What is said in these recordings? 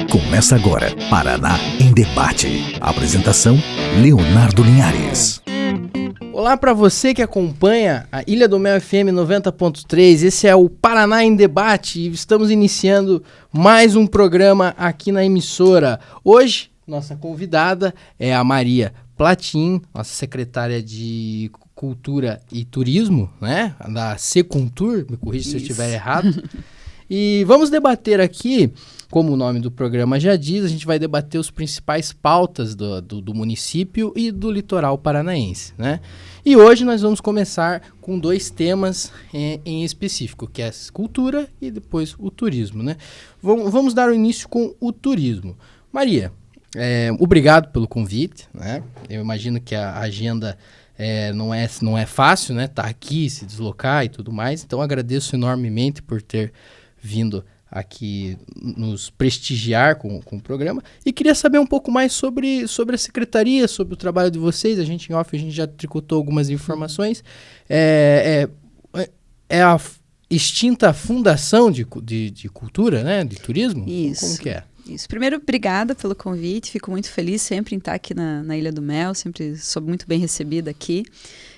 Começa agora, Paraná em Debate. Apresentação, Leonardo Linhares. Olá para você que acompanha a Ilha do Mel FM 90.3, esse é o Paraná em Debate e estamos iniciando mais um programa aqui na emissora. Hoje, nossa convidada é a Maria Platin, nossa secretária de Cultura e Turismo, né? Da Secuntur, me corrija se eu estiver errado. E vamos debater aqui, como o nome do programa já diz, a gente vai debater os principais pautas do município e do litoral paranaense, né? E hoje nós vamos começar com dois temas em específico, que é a cultura e depois o turismo, né? Vamos dar o início com o turismo. Maria, obrigado pelo convite, né? Eu imagino que a agenda não é fácil, né? Tá aqui, se deslocar e tudo mais, então agradeço enormemente por ter vindo aqui nos prestigiar com o programa. E queria saber um pouco mais sobre a secretaria, sobre o trabalho de vocês. A gente em off, a gente já tricotou algumas informações. É a extinta Fundação de Cultura, né? De Turismo? Isso. Como que é? Isso. Primeiro, obrigada pelo convite. Fico muito feliz sempre em estar aqui na Ilha do Mel. Sempre sou muito bem recebida aqui.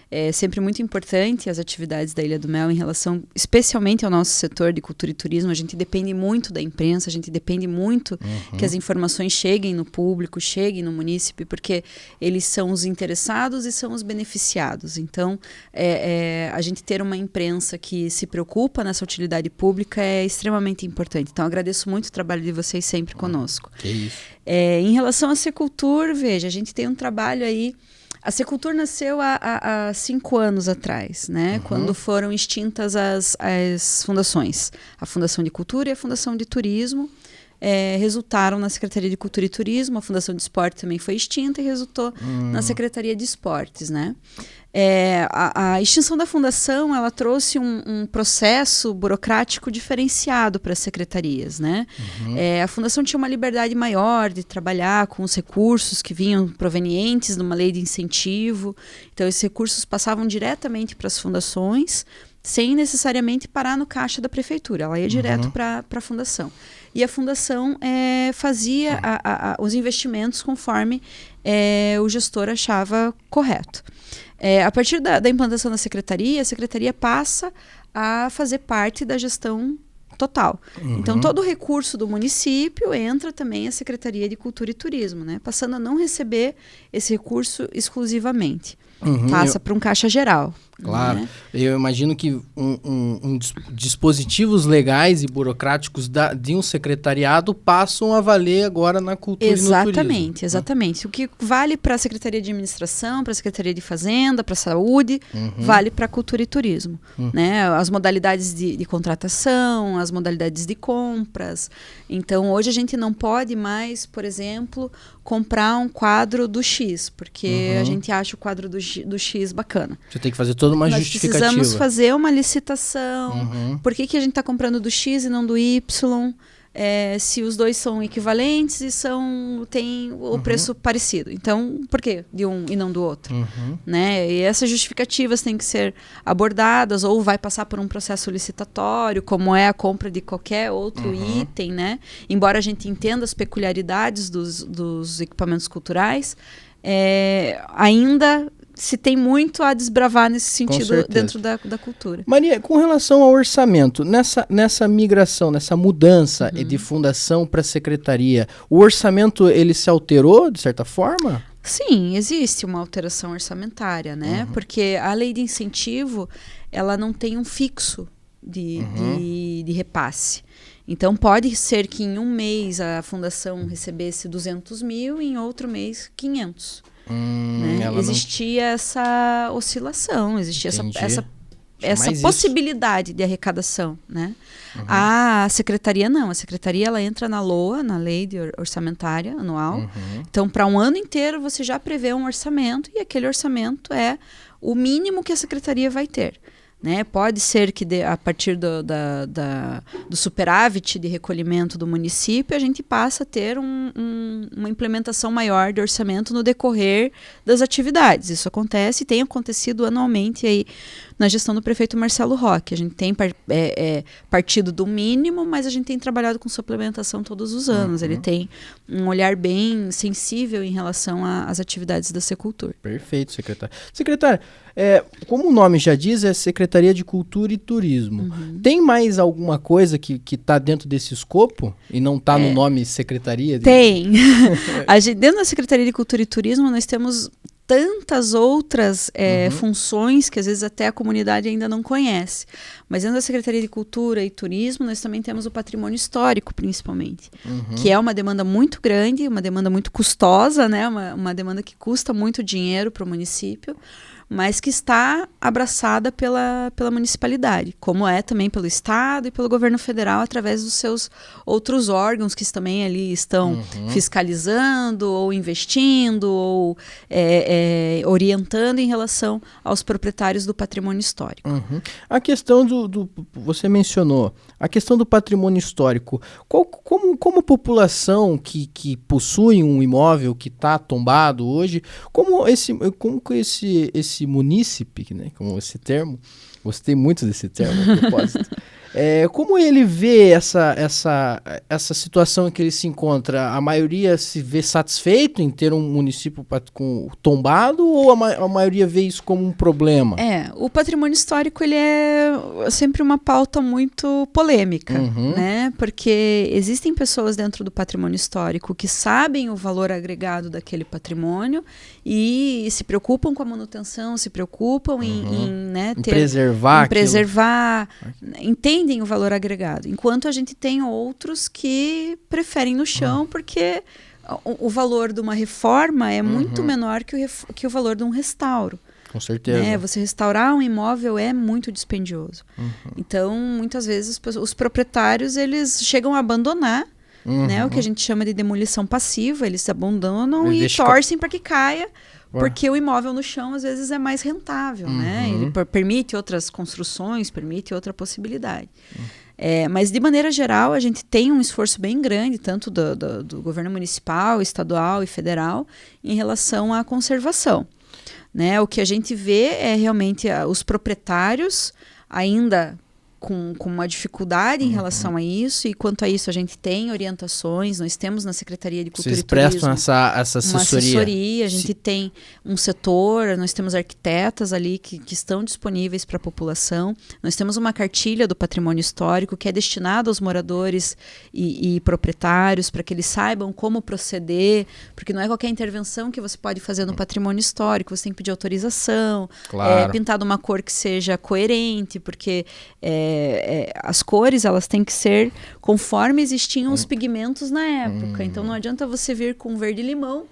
É sempre muito importante as atividades da Ilha do Mel em relação, especialmente ao nosso setor de cultura e turismo. A gente depende muito da imprensa, a gente depende muito que as informações cheguem no público, cheguem no munícipe, porque eles são os interessados e são os beneficiados. Então, a gente ter uma imprensa que se preocupa nessa utilidade pública é extremamente importante. Então, agradeço muito o trabalho de vocês sempre conosco. Que isso. Em relação à Secultur, veja, a gente tem um trabalho aí. A Secultur nasceu há 5 anos atrás, né? Quando foram extintas as fundações. A Fundação de Cultura e a Fundação de Turismo resultaram na Secretaria de Cultura e Turismo. A Fundação de Esporte também foi extinta e resultou na Secretaria de Esportes, né? A extinção da fundação, ela trouxe um processo burocrático diferenciado para as secretarias, né? A fundação tinha uma liberdade maior de trabalhar com os recursos que vinham provenientes de uma lei de incentivo. Então, esses recursos passavam diretamente para as fundações, sem necessariamente parar no caixa da prefeitura. Ela ia direto para a fundação. E a fundação fazia os investimentos conforme o gestor achava correto. A partir da implantação da secretaria, a secretaria passa a fazer parte da gestão total. Então, todo o recurso do município entra também a Secretaria de Cultura e Turismo, né? Passando a não receber esse recurso exclusivamente. Passa para um caixa geral. Claro. Né? Eu imagino que dispositivos legais e burocráticos de um secretariado passam a valer agora na cultura e no turismo. Exatamente. O que vale para a Secretaria de Administração, para a Secretaria de Fazenda, para a Saúde, vale para a cultura e turismo. Né? As modalidades de contratação, as modalidades de compras. Então, hoje a gente não pode mais, por exemplo, comprar um quadro do X, porque a gente acha o quadro do X bacana. Você tem que fazer toda uma justificativa. Nós precisamos fazer uma licitação. Por que a gente está comprando do X e não do Y? Se os dois são equivalentes e têm o preço parecido. Então, por que de um e não do outro? Né? E essas justificativas têm que ser abordadas ou vai passar por um processo licitatório, como é a compra de qualquer outro item, né? Embora a gente entenda as peculiaridades dos equipamentos culturais, ainda se tem muito a desbravar nesse sentido dentro da cultura. Maria, com relação ao orçamento, nessa migração, nessa mudança de fundação para secretaria, o orçamento ele se alterou de certa forma? Sim, existe uma alteração orçamentária, né? Porque a lei de incentivo, ela não tem um fixo de repasse. Então, pode ser que em um mês a fundação recebesse 200 mil e em outro mês 500. Né? Existia essa oscilação, existia essa possibilidade de arrecadação, né? A secretaria não, a secretaria ela entra na LOA, na lei orçamentária anual. Então, para um ano inteiro você já prevê um orçamento e aquele orçamento é o mínimo que a secretaria vai ter. né? Pode ser que a partir do superávit de recolhimento do município, a gente passa a ter uma implementação maior de orçamento no decorrer das atividades. Isso acontece e tem acontecido anualmente aí na gestão do prefeito Marcelo Roque. A gente tem partido do mínimo, mas a gente tem trabalhado com suplementação todos os anos. Ele tem um olhar bem sensível em relação às atividades da Secultur. Perfeito, secretário. Secretário, como o nome já diz, é Secretaria de Cultura e Turismo. Tem mais alguma coisa que está dentro desse escopo e não está no nome Secretaria? Tem. Dentro da Secretaria de Cultura e Turismo, nós temos tantas outras funções que às vezes até a comunidade ainda não conhece. Mas dentro da Secretaria de Cultura e Turismo, nós também temos o patrimônio histórico, principalmente, que é uma demanda muito grande, uma demanda muito custosa, né? Uma demanda que custa muito dinheiro para o município, mas que está abraçada pela municipalidade, como é também pelo Estado e pelo governo federal, através dos seus outros órgãos que também ali estão fiscalizando, ou investindo, ou orientando em relação aos proprietários do patrimônio histórico. A questão você mencionou, a questão do patrimônio histórico, como a população que possui um imóvel que está tombado hoje, como esse munícipe, né, como esse termo, gostei muito desse termo, a propósito, como ele vê essa situação em que ele se encontra? A maioria se vê satisfeito em ter um município tombado ou a maioria vê isso como um problema? O patrimônio histórico ele é sempre uma pauta muito polêmica, né? Porque existem pessoas dentro do patrimônio histórico que sabem o valor agregado daquele patrimônio e se preocupam com a manutenção, se preocupam em preservar, entendem o valor agregado, enquanto a gente tem outros que preferem no chão porque o valor de uma reforma é muito menor que o valor de um restauro. Com certeza. Você restaurar um imóvel é muito dispendioso. Então, muitas vezes, os proprietários eles chegam a abandonar, né, o que a gente chama de demolição passiva. Eles abandonam e torcem para que caia, porque o imóvel no chão, às vezes, é mais rentável. Né? Ele permite outras construções, permite outra possibilidade. Mas, de maneira geral, a gente tem um esforço bem grande, tanto do governo municipal, estadual e federal, em relação à conservação. Né? O que a gente vê é realmente os proprietários ainda com uma dificuldade em relação a isso, e quanto a isso a gente tem orientações, nós temos na Secretaria de Cultura e Turismo. Vocês prestam essa assessoria? Uma assessoria, a gente tem um setor, nós temos arquitetas ali que estão disponíveis para a população, nós temos uma cartilha do patrimônio histórico que é destinada aos moradores e proprietários, para que eles saibam como proceder, porque não é qualquer intervenção que você pode fazer no patrimônio histórico, você tem que pedir autorização, pintar de uma cor que seja coerente, porque as cores elas têm que ser conforme existiam os pigmentos na época. Então não adianta você vir com verde-limão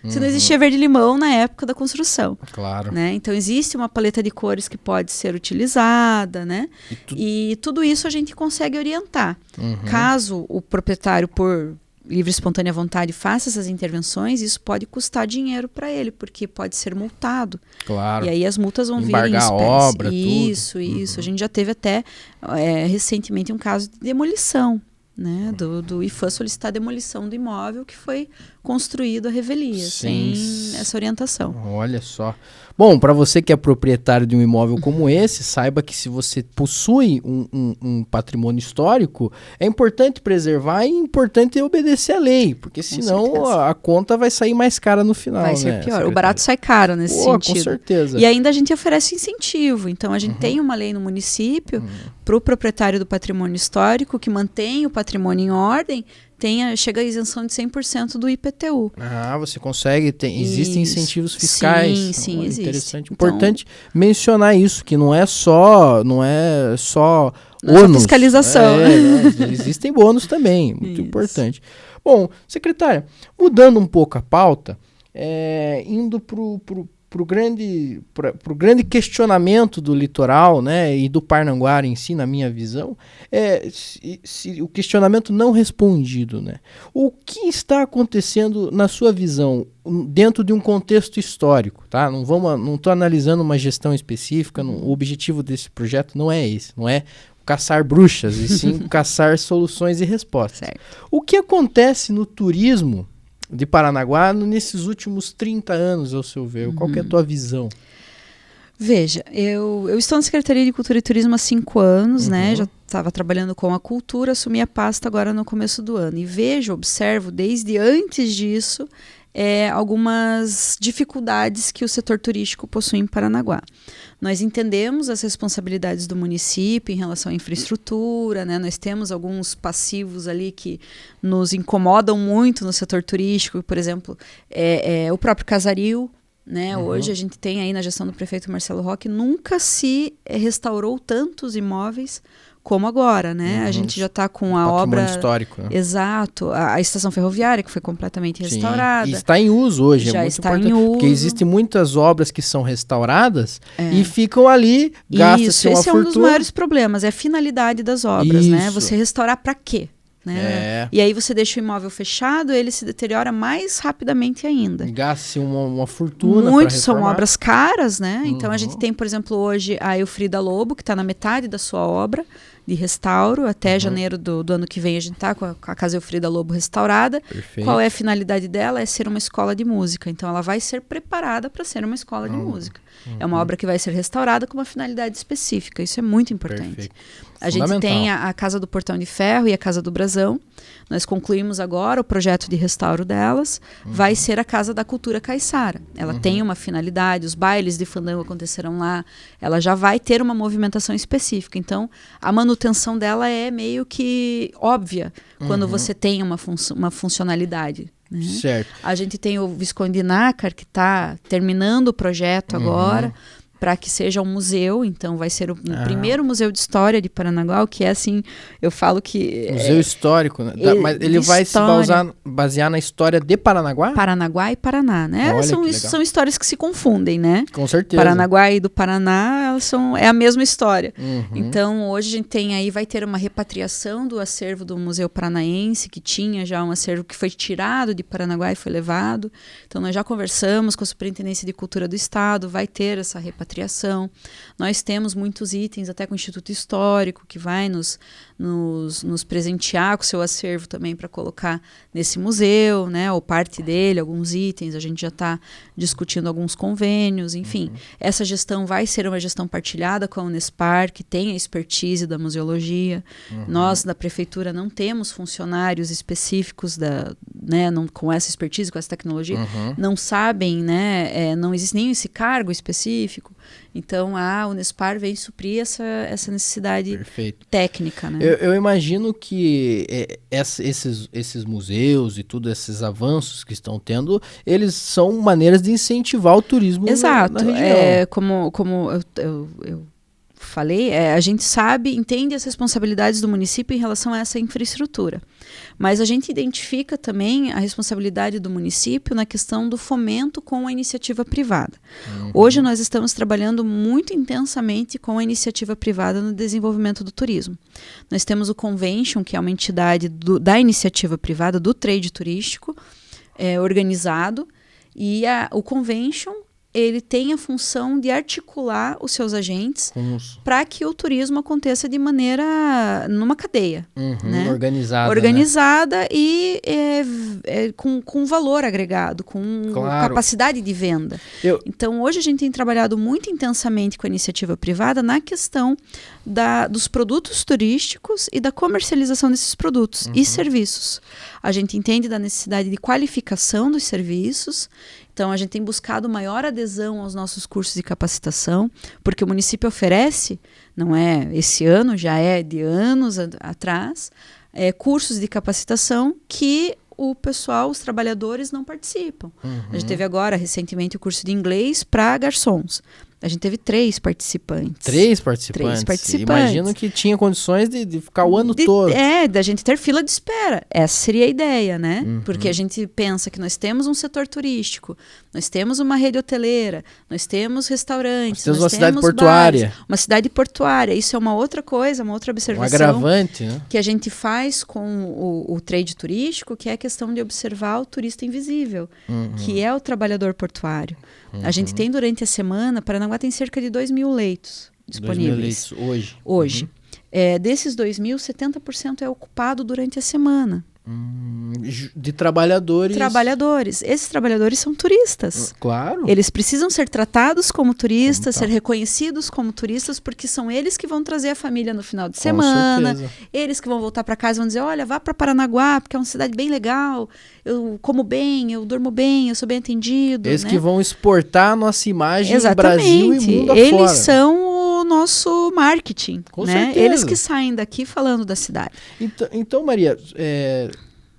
se não existia verde-limão na época da construção. Claro. Né? Então existe uma paleta de cores que pode ser utilizada, né? E tudo isso a gente consegue orientar. Caso o proprietário, por livre e espontânea vontade, faça essas intervenções, isso pode custar dinheiro para ele, porque pode ser multado. Claro. E aí as multas vão vir em espécie. Embargar a obra, isso. A gente já teve até recentemente um caso de demolição, né? Do IFAM solicitar a demolição do imóvel que foi construído à revelia, sem essa orientação. Olha só. Bom, para você que é proprietário de um imóvel como esse, saiba que se você possui um patrimônio histórico, é importante preservar e é importante obedecer à lei, porque senão a conta vai sair mais cara no final. Vai ser pior. O barato sai caro nesse sentido. Com certeza. E ainda a gente oferece incentivo. Então, a gente tem uma lei no município para o proprietário do patrimônio histórico que mantém o patrimônio em ordem, chega a isenção de 100% do IPTU. Você consegue, existem incentivos fiscais. Sim, existe. Interessante. Importante mencionar isso, que não é só ônus. Fiscalização. Existem bônus também, muito importante. Bom, secretária, mudando um pouco a pauta, indo pro grande questionamento do litoral, né, e do Parnaguá em si, na minha visão, se o questionamento não respondido, né? O que está acontecendo na sua visão dentro de um contexto histórico, tá? Não estou analisando uma gestão específica, o objetivo desse projeto não é esse, não é caçar bruxas, e sim caçar soluções e respostas. Certo. O que acontece no turismo de Paranaguá nesses últimos 30 anos, ao seu ver? Qual que é a tua visão? Veja, eu estou na Secretaria de Cultura e Turismo há 5 anos, né? Já estava trabalhando com a cultura, assumi a pasta agora no começo do ano. E observo, desde antes disso, algumas dificuldades que o setor turístico possui em Paranaguá. Nós entendemos as responsabilidades do município em relação à infraestrutura, né? Nós temos alguns passivos ali que nos incomodam muito no setor turístico, por exemplo, o próprio casaril, né? Hoje a gente tem aí na gestão do prefeito Marcelo Roque, nunca se restaurou tantos imóveis como agora, né? A gente já está com a obra histórico, né? Exato, a estação ferroviária que foi completamente restaurada. E está em uso hoje, já é muito está importante, em uso. porque existem muitas obras que são restauradas e ficam ali, gasta-se uma fortuna. Esse é um dos maiores problemas, é a finalidade das obras, né? Você restaurar para quê? Né? E aí você deixa o imóvel fechado, ele se deteriora mais rapidamente ainda. Gasta-se uma fortuna. Muitos são obras caras, né? Então a gente tem, por exemplo, hoje a Elfrida Lobo, que está na metade da sua obra de restauro. Até janeiro do ano que vem a gente está com a Casa Elfrida Lobo restaurada. Perfeito. Qual é a finalidade dela? É ser uma escola de música. Então ela vai ser preparada para ser uma escola de música. É uma obra que vai ser restaurada com uma finalidade específica. Isso é muito importante. Perfeito. A gente tem a Casa do Portão de Ferro e a Casa do Brasão. Nós concluímos agora o projeto de restauro delas. Vai ser a Casa da Cultura Caiçara. Ela tem uma finalidade, os bailes de fandango acontecerão lá. Ela já vai ter uma movimentação específica. Então, a manutenção dela é meio que óbvia quando você tem uma funcionalidade. Né? Certo. A gente tem o Visconde de Nácar, que está terminando o projeto agora, para que seja um museu. Então vai ser o primeiro museu de história de Paranaguá, que é assim, eu falo que... Museu histórico, né? Mas ele vai se basear na história de Paranaguá? Paranaguá e Paraná, né? Olha, são histórias que se confundem, né? Com certeza. Paranaguá e do Paraná é a mesma história. Então hoje a gente tem aí, vai ter uma repatriação do acervo do Museu Paranaense, que tinha já um acervo que foi tirado de Paranaguá e foi levado. Então nós já conversamos com a Superintendência de Cultura do Estado, vai ter essa repatriação. Nós temos muitos itens, até com o Instituto Histórico, que vai nos presentear com o seu acervo também para colocar nesse museu, né? Ou parte dele, alguns itens. A gente já está discutindo alguns convênios, enfim. Essa gestão vai ser uma gestão partilhada com a Unespar, que tem a expertise da museologia. Nós, da Prefeitura, não temos funcionários específicos com essa expertise, com essa tecnologia. Não sabem, né? Não existe nem esse cargo específico. Então a Unespar vem suprir essa necessidade técnica, né? Eu imagino que esses museus e tudo, esses avanços que estão tendo, eles são maneiras de incentivar o turismo na região. Como eu falei, a gente entende as responsabilidades do município em relação a essa infraestrutura. Mas a gente identifica também a responsabilidade do município na questão do fomento com a iniciativa privada. Hoje nós estamos trabalhando muito intensamente com a iniciativa privada no desenvolvimento do turismo. Nós temos o Convention, que é uma entidade da iniciativa privada, do trade turístico, organizado, e o Convention ele tem a função de articular os seus agentes para que o turismo aconteça de maneira numa cadeia, né? Organizada, né? E com valor agregado, com capacidade de venda. Então hoje a gente tem trabalhado muito intensamente com a iniciativa privada na questão dos produtos turísticos e da comercialização desses produtos e serviços. A gente entende da necessidade de qualificação dos serviços. Então, a gente tem buscado maior adesão aos nossos cursos de capacitação, porque o município oferece, não é esse ano, já é de anos atrás, cursos de capacitação que os trabalhadores não participam. A gente teve agora, recentemente, o curso de inglês para garçons. A gente teve 3 participantes. 3 participantes? 3 participantes. Imagino que tinha condições de ficar o ano todo. Da gente ter fila de espera. Essa seria a ideia, né? Porque a gente pensa que nós temos um setor turístico, nós temos uma rede hoteleira, nós temos restaurantes, nós temos uma temos cidade portuária. bares, uma cidade portuária. Isso é uma outra coisa, uma outra observação. Um agravante, né? Que a gente faz com o trade turístico, que é a questão de observar o turista invisível, que é o trabalhador portuário. A gente tem durante a semana, Paranaguá tem cerca de 2.000 leitos disponíveis. 2.000 leitos hoje. Desses 2.000, 70% é ocupado durante a semana. De trabalhadores. Esses trabalhadores são turistas. Claro. Eles precisam ser tratados como turistas, ser reconhecidos como turistas, porque são eles que vão trazer a família no final de semana. Certeza. Eles que vão voltar para casa e vão dizer, olha, vá para Paranaguá, porque é uma cidade bem legal, eu como bem, eu durmo bem, eu sou bem atendido. Eles né? que vão exportar a nossa imagem no Exatamente. Brasil e mundo afora. Eles são o nosso marketing. Com né? certeza. Eles que saem daqui falando da cidade. Então Maria,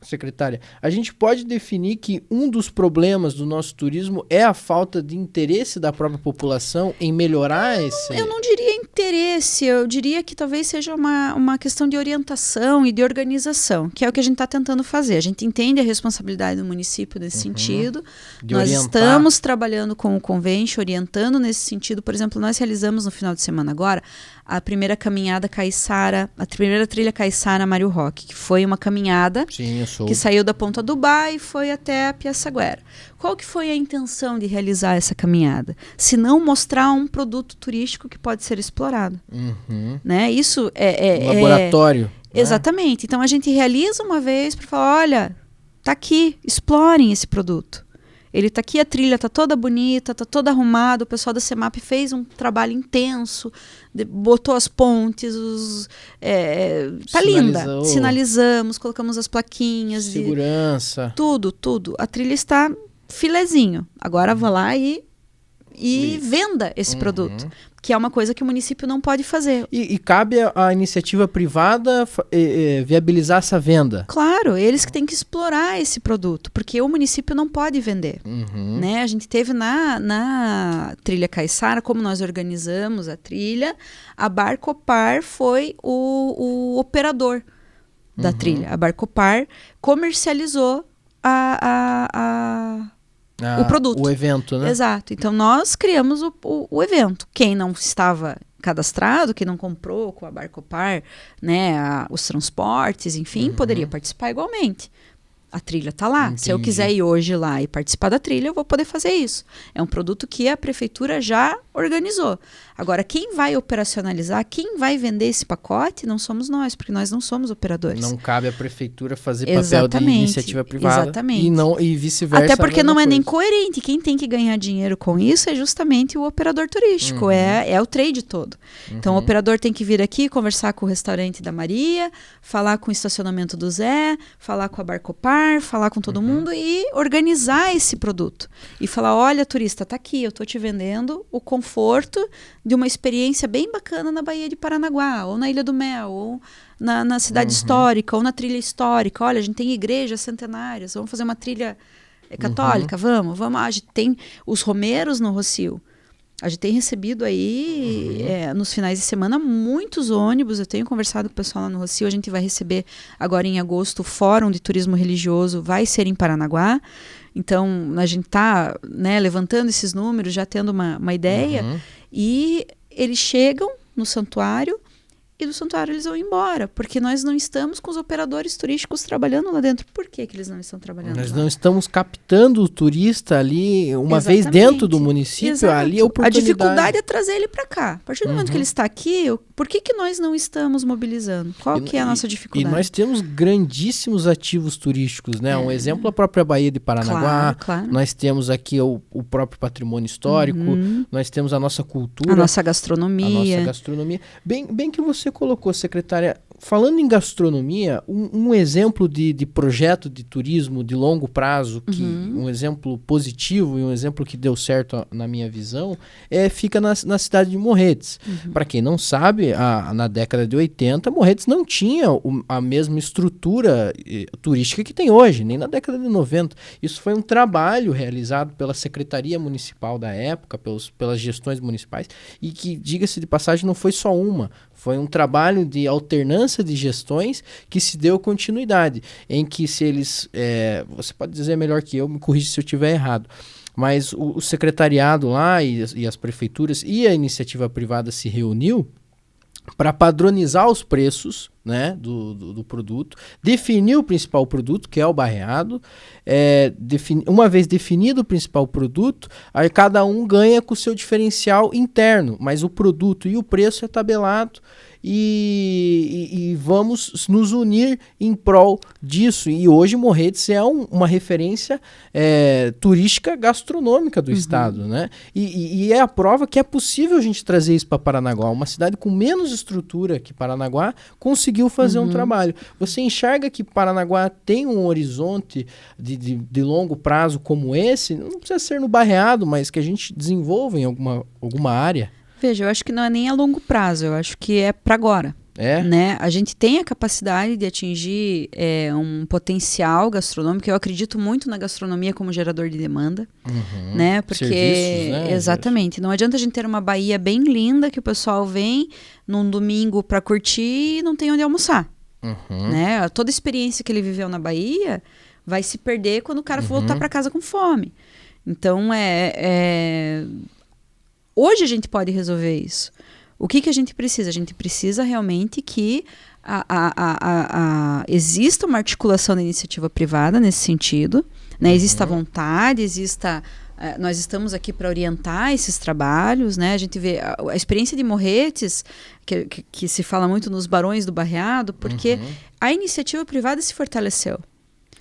secretária, a gente pode definir que um dos problemas do nosso turismo é a falta de interesse da própria população em melhorar esse... Eu não diria interesse, eu diria que talvez seja uma questão de orientação e de organização, que é o que a gente está tentando fazer. A gente entende a responsabilidade do município nesse sentido. Nós estamos trabalhando com o Convention, orientando nesse sentido. Por exemplo, nós realizamos no final de semana agora a primeira caminhada Caiçara, a primeira trilha Caiçara Mário Roque, que foi uma caminhada que saiu da Ponta do Bar e foi até a Piaçaguera. Qual que foi a intenção de realizar essa caminhada? Se não mostrar um produto turístico que pode ser explorado. Né? Isso um laboratório. Exatamente. Então a gente realiza uma vez para falar, olha, tá aqui, explorem esse produto. Ele está aqui, a trilha está toda bonita, está toda arrumada, o pessoal da CEMAP fez um trabalho intenso, botou as pontes, tá linda. Sinalizamos, colocamos as plaquinhas. Segurança. Tudo. A trilha está filezinho. Agora vá lá e venda esse produto, que é uma coisa que o município não pode fazer. E cabe à iniciativa privada viabilizar essa venda? Claro, eles que têm que explorar esse produto, porque o município não pode vender. Né? A gente teve na trilha Caiçara, como nós organizamos a trilha, a Barcopar foi o operador da trilha. A Barcopar comercializou o produto. O evento, né? Exato. Então, nós criamos o evento. Quem não estava cadastrado, quem não comprou com a Barcopar, né, os transportes, enfim, poderia participar igualmente. A trilha está lá. Entendi. Se eu quiser ir hoje lá e participar da trilha, eu vou poder fazer isso. É um produto que a prefeitura já organizou. Agora, quem vai operacionalizar, quem vai vender esse pacote, não somos nós, porque nós não somos operadores. Não cabe à prefeitura fazer papel de iniciativa privada. Exatamente. E vice-versa. Até porque não é nem coerente. Quem tem que ganhar dinheiro com isso é justamente o operador turístico, é o trade todo. Então, o operador tem que vir aqui, conversar com o restaurante da Maria, falar com o estacionamento do Zé, falar com a Barcopar, falar com todo mundo e organizar esse produto. E falar, olha, turista, tá aqui, eu tô te vendendo o conforto de uma experiência bem bacana na Baía de Paranaguá, ou na Ilha do Mel, ou na cidade histórica, ou na trilha histórica. Olha, a gente tem igrejas centenárias, vamos fazer uma trilha católica, vamos. A gente tem os romeiros no Rossio. A gente tem recebido aí, nos finais de semana, muitos ônibus. Eu tenho conversado com o pessoal lá no Rossio. A gente vai receber agora em agosto o Fórum de Turismo Religioso, vai ser em Paranaguá. Então, a gente está, né, levantando esses números, já tendo uma ideia. E eles chegam no santuário e do santuário eles vão embora, porque nós não estamos com os operadores turísticos trabalhando lá dentro. Por que eles não estão trabalhando Nós lá? não estamos captando o turista ali, uma vez dentro do município, ali a oportunidade. A dificuldade é trazer ele para cá. A partir do momento que ele está aqui, por que nós não estamos mobilizando? Qual que é a nossa dificuldade? E nós temos grandíssimos ativos turísticos, né? Um exemplo, a própria Baía de Paranaguá. Claro. Nós temos aqui o próprio patrimônio histórico, nós temos a nossa cultura. A nossa gastronomia. Bem que você colocou, secretária, falando em gastronomia, um exemplo de projeto de turismo de longo prazo, um exemplo positivo e um exemplo que deu certo na minha visão, fica na cidade de Morretes. Para quem não sabe, na década de 80, Morretes não tinha a mesma estrutura turística que tem hoje, nem na década de 90. Isso foi um trabalho realizado pela Secretaria Municipal da época, pelas gestões municipais, e que, diga-se de passagem, não foi só uma. Foi um trabalho de alternância de gestões que se deu continuidade, em que se eles... você pode dizer melhor que eu, me corrija se eu estiver errado, mas o secretariado lá e as prefeituras e a iniciativa privada se reuniu para padronizar os preços, né, do produto, definir o principal produto, que é o barreado. Uma vez definido o principal produto, aí cada um ganha com o seu diferencial interno, mas o produto e o preço é tabelado, e vamos nos unir em prol disso. E hoje Morretes é uma referência turística gastronômica do estado, né? E é a prova que é possível a gente trazer isso para Paranaguá. Uma cidade com menos estrutura que Paranaguá conseguiu fazer um trabalho. Você enxerga que Paranaguá tem um horizonte de longo prazo como esse? Não precisa ser no barreado, mas que a gente desenvolva em alguma área. Veja, eu acho que não é nem a longo prazo, eu acho que é para agora. Né? A gente tem a capacidade de atingir um potencial gastronômico. Eu acredito muito na gastronomia como gerador de demanda, né? Porque serviços, né? Exatamente. Não adianta a gente ter uma Bahia bem linda que o pessoal vem num domingo para curtir e não tem onde almoçar, né? Toda a experiência que ele viveu na Bahia vai se perder quando o cara voltar para casa com fome. Então hoje a gente pode resolver isso. O que a gente precisa? A gente precisa realmente que exista uma articulação da iniciativa privada nesse sentido, né? Exista vontade, nós estamos aqui para orientar esses trabalhos, né? A gente vê a experiência de Morretes, que se fala muito nos Barões do Barreado, porque a iniciativa privada se fortaleceu.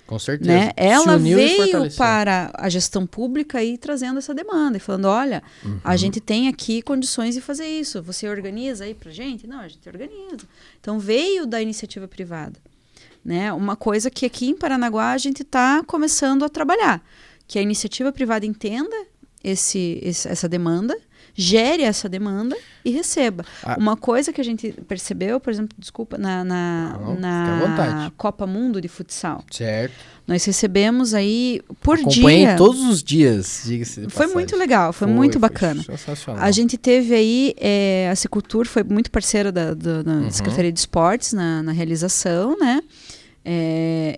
Com certeza. Né? Ela veio para a gestão pública e trazendo essa demanda e falando, olha, a gente tem aqui condições de fazer isso. Você organiza aí pra gente? Não, a gente organiza. Então veio da iniciativa privada, né? Uma coisa que aqui em Paranaguá a gente está começando a trabalhar, que a iniciativa privada entenda essa demanda, gere essa demanda e receba. Uma coisa que a gente percebeu, por exemplo, desculpa, na Copa Mundo de futsal. Certo. Nós recebemos aí por Acompanhei dia. todos os dias, diga-se de Foi passagem. muito legal, foi muito bacana. Sensacional. A gente teve aí, a Secultur foi muito parceira da Secretaria de Esportes na realização, né?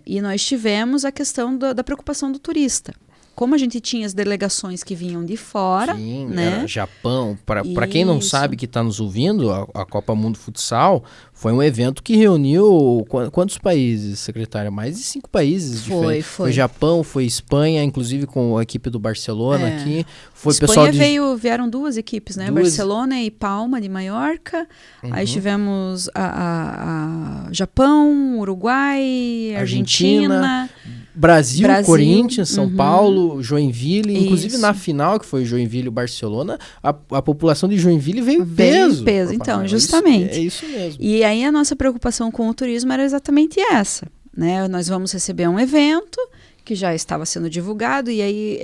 E nós tivemos a questão da preocupação do turista. Como a gente tinha as delegações que vinham de fora, sim, né? Era Japão. Para quem não sabe que está nos ouvindo, a Copa Mundo Futsal foi um evento que reuniu quantos países, secretária? Mais de 5 países diferentes. Foi Japão, foi Espanha, inclusive com a equipe do Barcelona aqui. Foi Espanha vieram 2 equipes, né? Barcelona e Palma de Maiorca. Aí tivemos a Japão, Uruguai, Argentina. Brasil, Corinthians, São Paulo, Joinville, inclusive na final, que foi Joinville e Barcelona, a população de Joinville veio em peso. Então, justamente. É isso mesmo. E aí a nossa preocupação com o turismo era exatamente essa, né? Nós vamos receber um evento que já estava sendo divulgado, e aí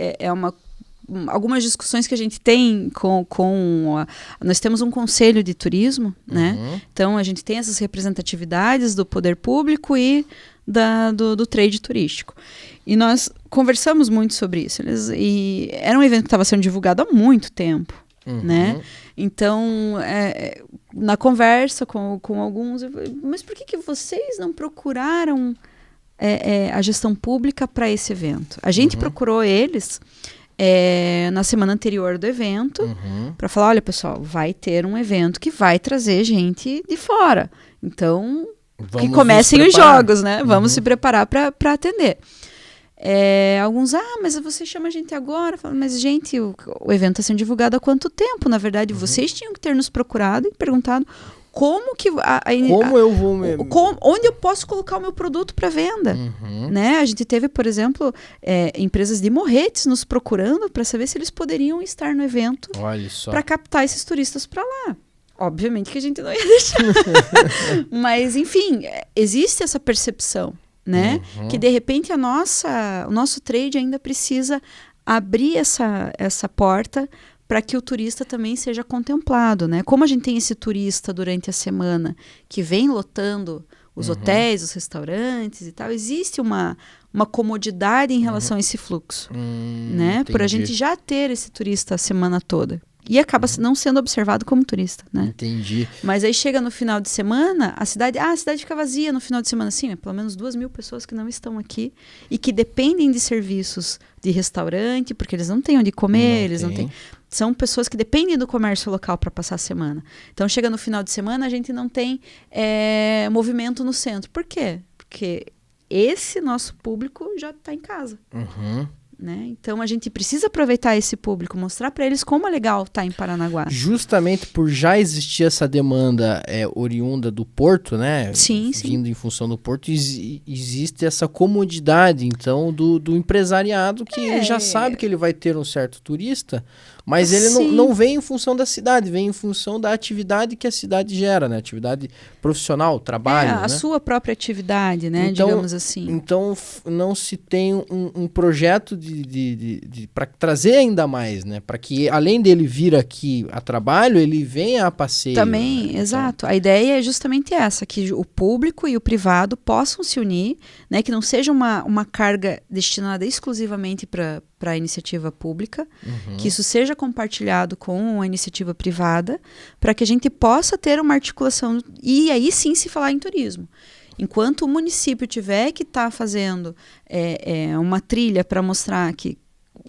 algumas discussões que a gente tem nós temos um conselho de turismo, né? Então a gente tem essas representatividades do poder público e do trade turístico. E nós conversamos muito sobre isso. E era um evento que estava sendo divulgado há muito tempo, né? Então, na conversa com alguns, eu falei, mas por que vocês não procuraram a gestão pública para esse evento? A gente procurou eles na semana anterior do evento para falar, olha pessoal, vai ter um evento que vai trazer gente de fora. Então, que comecem os jogos, né? Vamos se preparar para atender. Alguns, mas você chama a gente agora. Falo, mas, gente, o evento está sendo divulgado há quanto tempo? Na verdade, vocês tinham que ter nos procurado e perguntado como que... onde eu posso colocar o meu produto para venda? Né? A gente teve, por exemplo, empresas de Morretes nos procurando para saber se eles poderiam estar no evento para captar esses turistas para lá. Obviamente que a gente não ia deixar. Mas, enfim, existe essa percepção, né? Que, de repente, o nosso trade ainda precisa abrir essa porta para que o turista também seja contemplado, né? Como a gente tem esse turista durante a semana que vem lotando os hotéis, os restaurantes e tal, existe uma comodidade em relação a esse fluxo, né? Por a gente já ter esse turista a semana toda. E acaba não sendo observado como turista, né? Entendi. Mas aí chega no final de semana, a cidade fica vazia no final de semana. Sim, pelo menos 2.000 pessoas que não estão aqui e que dependem de serviços de restaurante, porque eles não têm onde comer, não têm. São pessoas que dependem do comércio local para passar a semana. Então, chega no final de semana, a gente não tem movimento no centro. Por quê? Porque esse nosso público já está em casa. Né? Então a gente precisa aproveitar esse público, mostrar para eles como é legal estar em Paranaguá. Justamente por já existir essa demanda oriunda do porto, né? Sim. Vindo em função do porto, existe essa comodidade, então, do empresariado que já sabe que ele vai ter um certo turista, mas ele não vem em função da cidade, vem em função da atividade que a cidade gera, né? Atividade profissional, trabalho. A sua própria atividade, né? Então, digamos assim. Então não se tem um projeto para trazer ainda mais, né? Para que, além dele vir aqui a trabalho, ele venha a passeio. Também, né? exato. A ideia é justamente essa, que o público e o privado possam se unir, né? Que não seja uma carga destinada exclusivamente para a iniciativa pública, que isso seja compartilhado com a iniciativa privada, para que a gente possa ter uma articulação e aí sim se falar em turismo. Enquanto o município tiver que estar fazendo uma trilha para mostrar que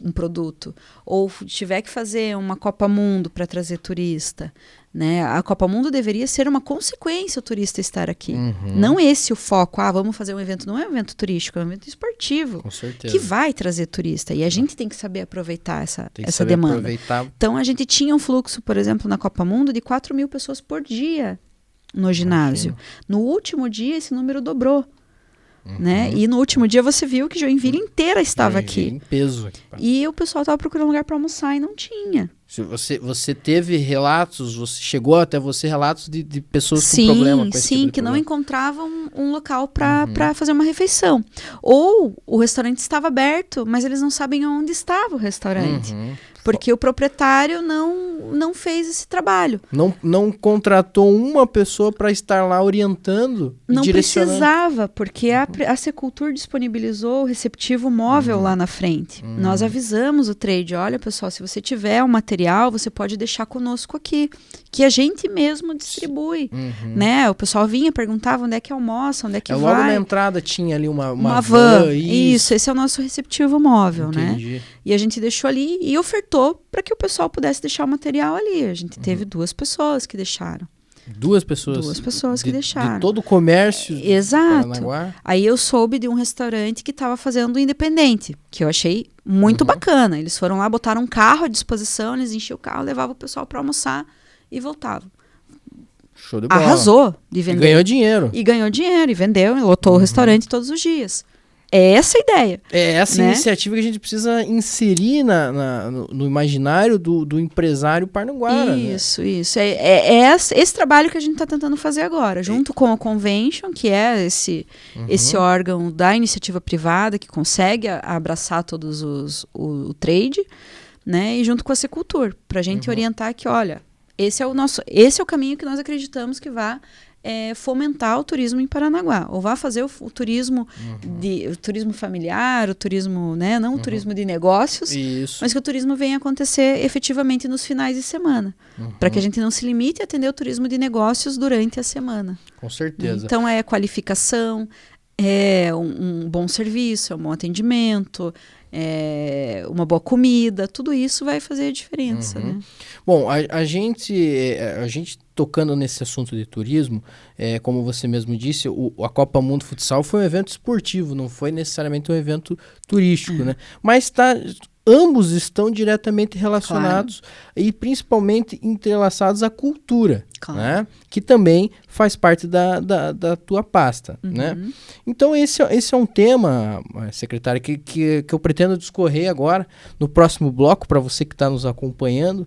um produto, ou tiver que fazer uma Copa Mundo para trazer turista, né? A Copa Mundo deveria ser uma consequência o turista estar aqui. Não esse o foco, vamos fazer um evento, não é um evento turístico, é um evento esportivo. Com certeza. Que vai trazer turista. E a gente tem que saber aproveitar essa demanda. Então a gente tinha um fluxo, por exemplo, na Copa Mundo de 4.000 pessoas por dia no ginásio. No último dia esse número dobrou. Né? E no último dia você viu que Joinville inteira estava aqui. Em peso. E o pessoal estava procurando lugar para almoçar e não tinha. Você teve relatos, chegou até você relatos de pessoas com problema com esse tipo de que problema. não encontravam um local para fazer uma refeição. Ou o restaurante estava aberto, mas eles não sabem onde estava o restaurante. Porque o proprietário não fez esse trabalho. Não contratou uma pessoa para estar lá orientando e direcionando. Não precisava, porque a Secultur disponibilizou o receptivo móvel lá na frente. Nós avisamos o trade, olha pessoal, se você tiver um material, você pode deixar conosco aqui, que a gente mesmo distribui. Né? O pessoal vinha, perguntava onde é que almoça, onde é que vai. Logo na entrada tinha ali uma van. Isso, esse é o nosso receptivo móvel. Entendi. Né? E a gente deixou ali e ofertou para que o pessoal pudesse deixar o material ali. A gente teve 2 pessoas que deixaram. 2 pessoas? 2 pessoas que deixaram. De todo o comércio Exato. de Paranaguá? Aí eu soube de um restaurante que estava fazendo independente, que eu achei muito bacana. Eles foram lá, botaram um carro à disposição, eles enchiam o carro, levavam o pessoal para almoçar e voltavam. Show de bola. Arrasou de vender. E ganhou dinheiro. E vendeu, e lotou o restaurante todos os dias. É essa a ideia. É essa né? iniciativa que a gente precisa inserir no imaginário do empresário parnaguara. Isso. É esse trabalho que a gente está tentando fazer agora, junto com a Convention, que é esse órgão da iniciativa privada que consegue abraçar todos o trade, né? E junto com a Secultur, para a gente orientar que, olha, esse é o caminho que nós acreditamos que vai fomentar o turismo em Paranaguá, ou vá fazer o turismo o turismo familiar, o turismo, né, não o turismo de negócios, mas que o turismo venha acontecer efetivamente nos finais de semana, para que a gente não se limite a atender o turismo de negócios durante a semana. Com certeza. Então é qualificação, é um bom serviço, é um bom atendimento, uma boa comida, tudo isso vai fazer a diferença, né? Bom, a gente tocando nesse assunto de turismo, como você mesmo disse, a Copa Mundo Futsal foi um evento esportivo, não foi necessariamente um evento turístico, né? Mas ambos estão diretamente relacionados e principalmente entrelaçados à cultura, né? Que também faz parte da tua pasta, né? Então esse é um tema, secretária, que eu pretendo discorrer agora no próximo bloco para você que está nos acompanhando.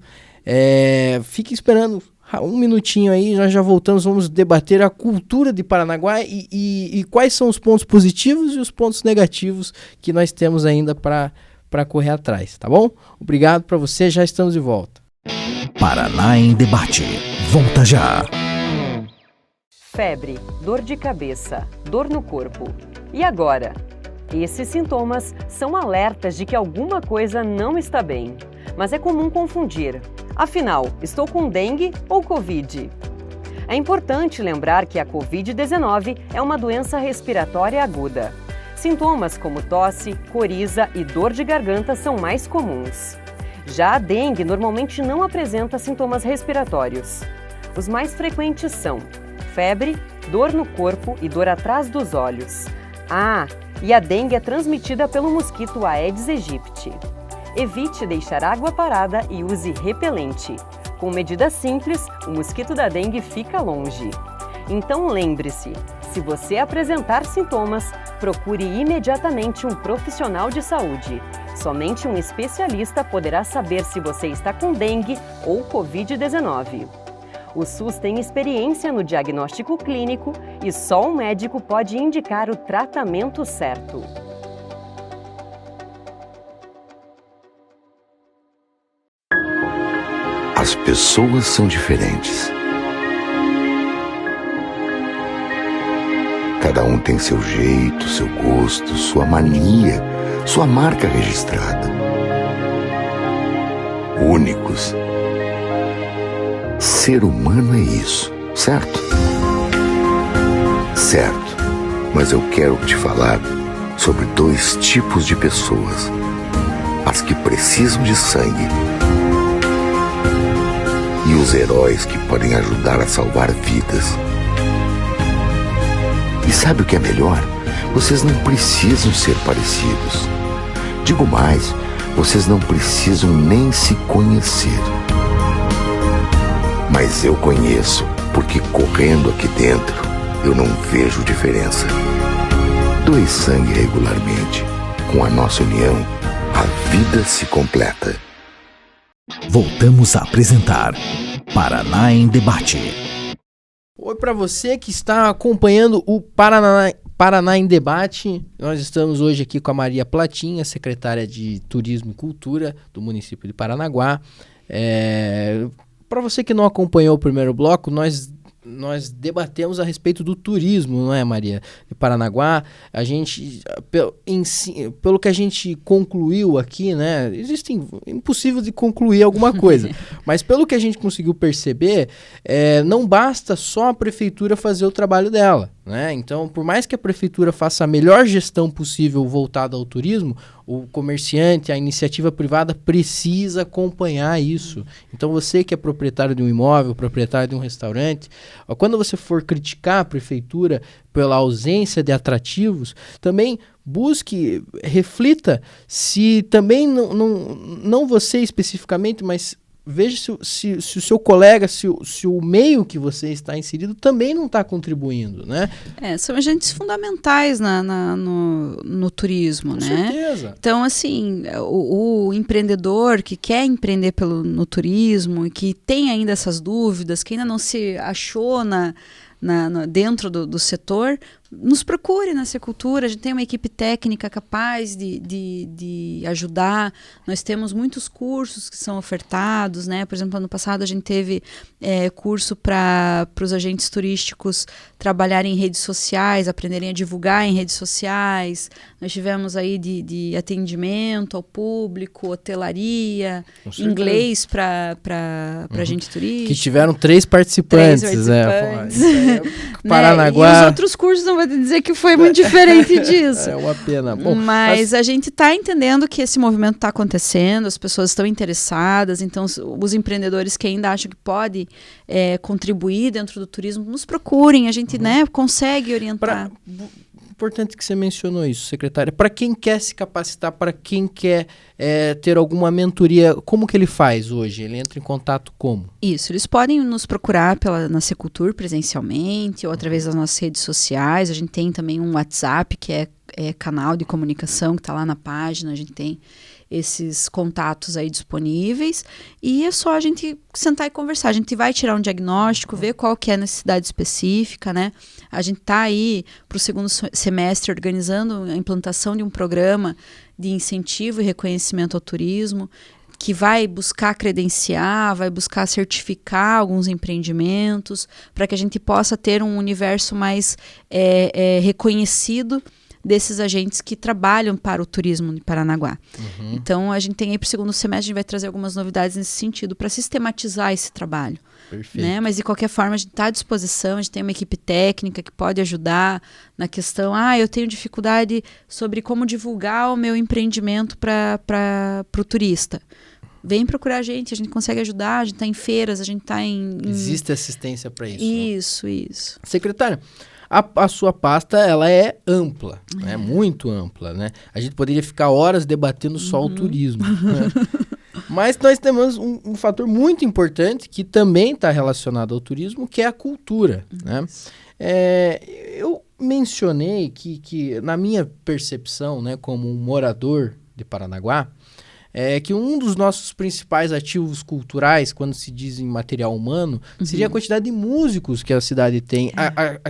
Fique esperando Um minutinho aí, nós já voltamos, vamos debater a cultura de Paranaguá e quais são os pontos positivos e os pontos negativos que nós temos ainda para correr atrás, tá bom? Obrigado para você, já estamos de volta. Paraná em Debate. Volta já. Febre, dor de cabeça, dor no corpo. E agora? Esses sintomas são alertas de que alguma coisa não está bem. Mas é comum confundir. Afinal, estou com dengue ou Covid? É importante lembrar que a Covid-19 é uma doença respiratória aguda. Sintomas como tosse, coriza e dor de garganta são mais comuns. Já a dengue normalmente não apresenta sintomas respiratórios. Os mais frequentes são febre, dor no corpo e dor atrás dos olhos. E a dengue é transmitida pelo mosquito Aedes aegypti. Evite deixar água parada e use repelente. Com medidas simples, o mosquito da dengue fica longe. Então lembre-se, se você apresentar sintomas, procure imediatamente um profissional de saúde. Somente um especialista poderá saber se você está com dengue ou Covid-19. O SUS tem experiência no diagnóstico clínico e só um médico pode indicar o tratamento certo. As pessoas são diferentes. Cada um tem seu jeito, seu gosto, sua mania, sua marca registrada. Únicos. Ser humano é isso, certo? Certo. Mas eu quero te falar sobre 2 tipos de pessoas. As que precisam de sangue e os heróis que podem ajudar a salvar vidas. E sabe o que é melhor? Vocês não precisam ser parecidos. Digo mais, vocês não precisam nem se conhecer. Mas eu conheço, porque correndo aqui dentro, eu não vejo diferença. Doe sangue regularmente. Com a nossa união, a vida se completa. Voltamos a apresentar Paraná em Debate. Oi para você que está acompanhando o Paraná em Debate. Nós estamos hoje aqui com a Maria Platinha, secretária de Turismo e Cultura do município de Paranaguá. Para você que não acompanhou o primeiro bloco, nós debatemos a respeito do turismo, não é, Maria? De Paranaguá, a gente, pelo que a gente concluiu aqui, né? Impossível de concluir alguma coisa, mas pelo que a gente conseguiu perceber, não basta só a prefeitura fazer o trabalho dela, né? Então, por mais que a prefeitura faça a melhor gestão possível voltada ao turismo, o comerciante, a iniciativa privada precisa acompanhar isso. Então, você que é proprietário de um imóvel, proprietário de um restaurante, quando você for criticar a prefeitura pela ausência de atrativos, também busque, reflita se também, não você especificamente, mas veja se o seu colega, se o meio que você está inserido também não está contribuindo, né? São agentes fundamentais no turismo, Com né? certeza. Então, assim, o empreendedor que quer empreender no turismo e que tem ainda essas dúvidas, que ainda não se achou dentro do setor, nos procure na Secultura. A gente tem uma equipe técnica capaz de ajudar. Nós temos muitos cursos que são ofertados, né? Por exemplo, ano passado a gente teve curso para os agentes turísticos trabalharem em redes sociais, aprenderem a divulgar em redes sociais. Nós tivemos aí de atendimento ao público, hotelaria, inglês para agente turístico. Que tiveram 3 participantes. Paranaguá. E os outros cursos não vou te dizer que foi muito diferente disso. É uma pena. Bom, mas a gente está entendendo que esse movimento está acontecendo, as pessoas estão interessadas, então os empreendedores que ainda acham que pode contribuir dentro do turismo, nos procurem, a gente consegue orientar. Importante que você mencionou isso, secretária. Para quem quer se capacitar, para quem quer ter alguma mentoria, como que ele faz hoje? Ele entra em contato como? Isso, eles podem nos procurar na Secultura presencialmente ou através das nossas redes sociais. A gente tem também um WhatsApp que é canal de comunicação que está lá na página, a gente tem esses contatos aí disponíveis, e é só a gente sentar e conversar. A gente vai tirar um diagnóstico, ver qual que é a necessidade específica, né? A gente está aí para o segundo semestre organizando a implantação de um programa de incentivo e reconhecimento ao turismo, que vai buscar credenciar, vai buscar certificar alguns empreendimentos, para que a gente possa ter um universo mais reconhecido desses agentes que trabalham para o turismo de Paranaguá. Então, a gente tem aí para o segundo semestre, a gente vai trazer algumas novidades nesse sentido, para sistematizar esse trabalho. Perfeito. Né? Mas, de qualquer forma, a gente está à disposição, a gente tem uma equipe técnica que pode ajudar na questão, eu tenho dificuldade sobre como divulgar o meu empreendimento para o turista. Vem procurar a gente consegue ajudar, a gente está em feiras, a gente está em... Existe assistência para isso. Isso. Secretária, a sua pasta, ela é ampla, né? Muito ampla, né? A gente poderia ficar horas debatendo só o turismo, né? Mas nós temos um fator muito importante que também está relacionado ao turismo, que é a cultura, né? Eu mencionei que na minha percepção, né, como um morador de Paranaguá, que um dos nossos principais ativos culturais, quando se diz em material humano, seria a quantidade de músicos que a cidade tem,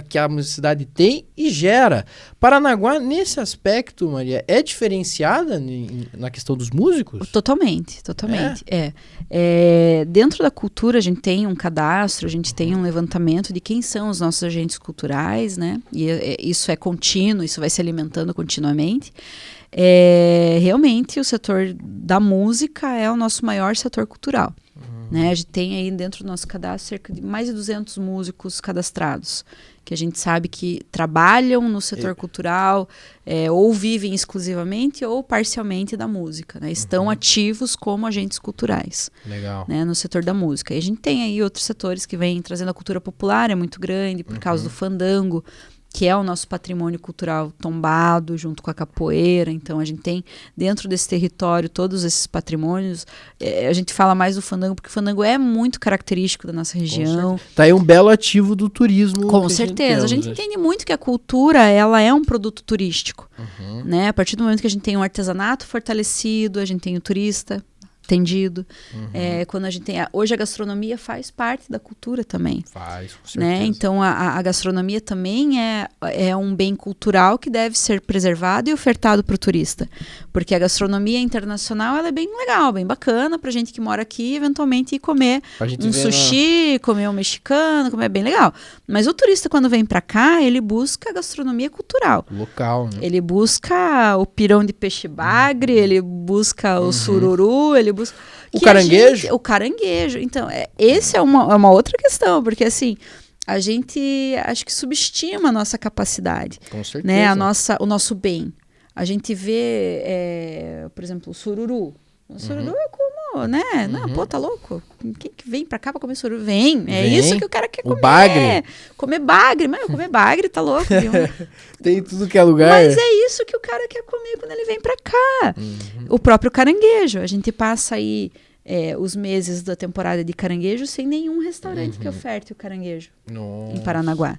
que a cidade tem e gera. Paranaguá, nesse aspecto, Maria, é diferenciada na questão dos músicos? Totalmente. Dentro da cultura, a gente tem um cadastro, a gente tem um levantamento de quem são os nossos agentes culturais, né? E isso é contínuo, isso vai se alimentando continuamente. Realmente o setor da música é o nosso maior setor cultural, né? A gente tem aí dentro do nosso cadastro cerca de mais de 200 músicos cadastrados, que a gente sabe que trabalham no setor cultural, ou vivem exclusivamente ou parcialmente da música, né? Estão ativos como agentes culturais. Legal. Né, no setor da música. E a gente tem aí outros setores que vêm trazendo a cultura popular, é muito grande, por causa do fandango, que é o nosso patrimônio cultural tombado junto com a capoeira. Então a gente tem dentro desse território todos esses patrimônios. A gente fala mais do fandango porque o fandango é muito característico da nossa região. Tá aí um belo ativo do turismo. Com certeza. A gente entende muito que a cultura, ela é um produto turístico, né? A partir do momento que a gente tem um artesanato fortalecido, a gente tem o turista atendido. Quando a gente tem hoje a gastronomia faz parte da cultura também. Faz, com certeza. Né? Então a gastronomia também é um bem cultural que deve ser preservado e ofertado para o turista. Porque a gastronomia internacional ela é bem legal, bem bacana para gente que mora aqui eventualmente ir comer um sushi, comer um mexicano, comer bem legal. Mas o turista quando vem para cá, ele busca a gastronomia cultural. Local, né? Ele busca o pirão de peixe bagre, ele busca o sururu, ele busca... O caranguejo? O caranguejo. Então, esse é uma outra questão, porque assim, a gente acho que subestima a nossa capacidade. Com certeza. Né? O nosso bem. A gente vê, por exemplo, o sururu. O sururu é como, né? Não, pô, tá louco? Quem que vem pra cá pra comer sururu? Vem. Isso que o cara quer comer. O bagre. Comer bagre. Mas comer bagre, tá louco? Tem tudo que é lugar. Mas é isso que o cara quer comer quando ele vem pra cá. O próprio caranguejo. A gente passa aí os meses da temporada de caranguejo sem nenhum restaurante que oferte o caranguejo em Paranaguá.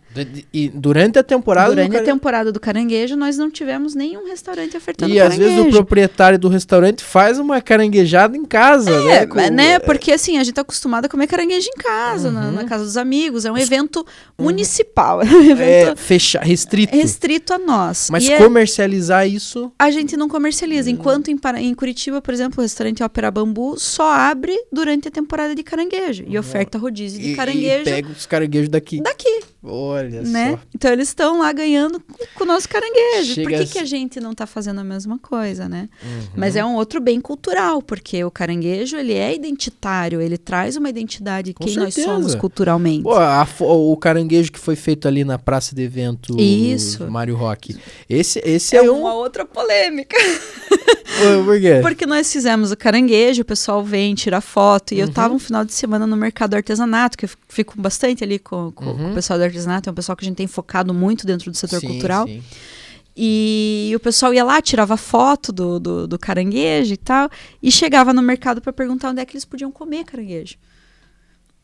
E durante a temporada... Durante a temporada do caranguejo, nós não tivemos nenhum restaurante ofertando caranguejo. E às vezes o proprietário do restaurante faz uma caranguejada em casa, né? Porque assim, a gente tá acostumado a comer caranguejo em casa, na casa dos amigos. É um evento municipal. É um evento restrito. Restrito a nós. Mas comercializar isso... A gente não comercializa. Enquanto em Curitiba, por exemplo, o restaurante Ópera Bambu só abre durante a temporada de caranguejo. E oferta rodízio de caranguejo. E pega os caranguejos daqui. Olha né? só. Então eles estão lá ganhando com o nosso caranguejo. Por que a gente não está fazendo a mesma coisa, né? Mas é um outro bem cultural, porque o caranguejo, ele é identitário, ele traz uma identidade de quem nós somos culturalmente. Pô, o caranguejo que foi feito ali na praça de evento Mário Rock. Esse é uma outra polêmica. Por quê? Porque nós fizemos o caranguejo, o pessoal vem tirar foto, e eu tava um final de semana no mercado do artesanato, que eu fico bastante ali com o pessoal do artesanato, é um pessoal que a gente tem focado muito dentro do setor cultural. Sim. E o pessoal ia lá, tirava foto do caranguejo e tal, e chegava no mercado para perguntar onde é que eles podiam comer caranguejo.